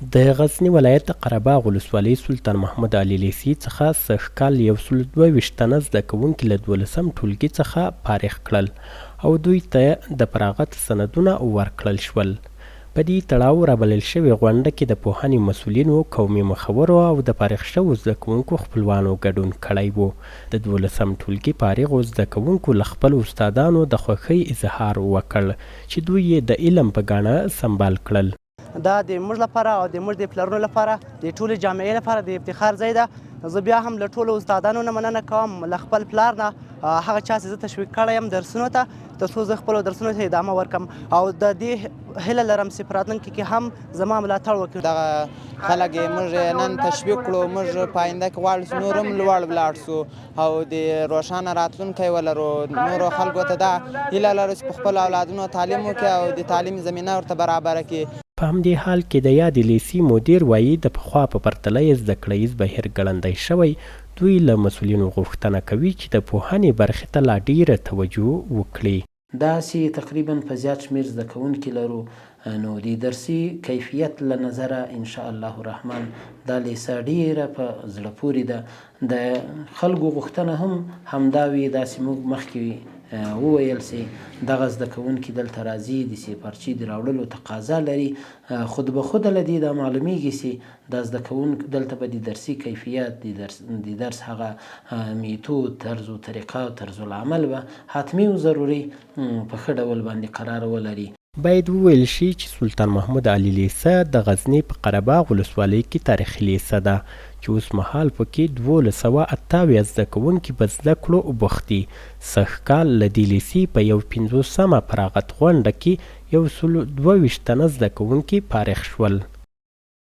د غزنی ولایت د قرهباغ ولسوالۍ سلطان محمد علي لیسي څخه سږ کال 122 تنه زده کوونکي له 12م ټولګي څخه فارغ کړل او دوی ته د فراغت سندونه ورکړل شول. په دې تړاو رابلل شوې غونډه کې د پوهنې مسؤلینو، قومي مخورو او د فارغ شوو زده کوونکو خپلوانو ګډون کړی و. د 12م ټولګي فارغو زده کوونکو له خپلو استادانو د خوښۍ اظهار وکړ چې دوی یې د علم په ګاڼه سمبال کړل. دا د موږ لپاره او د موږ د پلرونو لپاره د ټولې جامعې لپاره د افتخار ځای ده. زه بیا هم له ټولو استادانو نه مننه کوم، له خپل پلار نه هغه چا چې زه تشویق کړی یم درسونو ته، تر څو زه خپلو درسونو ته ادامه ورکړم او د دې هیله لرم چې په راتلونکي کې هم زما ملاتړ وکړي. دغه خلک یې موږ نن تشویق کړو، موږ په آینده کې غواړو چې نور هم لوړ ولاړ سو او د روښانه راتلونکی ولرو. نورو خلکو ته دا هیله لرو چې په خپلو اولادونو تعلیم وکړي او د تعلیم زمینه ورته برابره کړي. په همدې حال کې د یادې لیسي مدیر وایي د پخوا په پرتله یې زده کړیز بهیر ګړندی شوی. دوی له مسؤلینو غوښتنه کوي چې د پوهنې برخې ته لا ډیره توجه وکړي. داسې تقریبا په زیات شمیر زده کوونکي لرو، نو د درسي کیفیت له نظره ان شاء الله الرحمن دا لیسه ډیره په زړه پورې ده. د خلکو غوښتنه هم همدا وي، داسې موږ مخکې وویل سي دغه زده کوونکي دلته راځي د سیپارچي د راوړلو تقاضا لري. خود به خود له دې دا معلومیږي چې دا زده کوونکي دلته به د درسي کیفیت د درس هغه میتود، طرز و طریقه او طرز العمل به حتمي او ضروري په ښه ډول باندې قرار ولري. باید وویل شي چې سلطان محمود علي لیسه د غزنی په قرهباغ ولسوالۍ کې تاریخي لیسه ده چې اوس مهال پکې 1228 زده کوونکي په زده کړو بوخت دي. سږ کال له دې لیسې په 50مه فراغت غونډه کې 122 تنه زده کوونکي فارغ شول.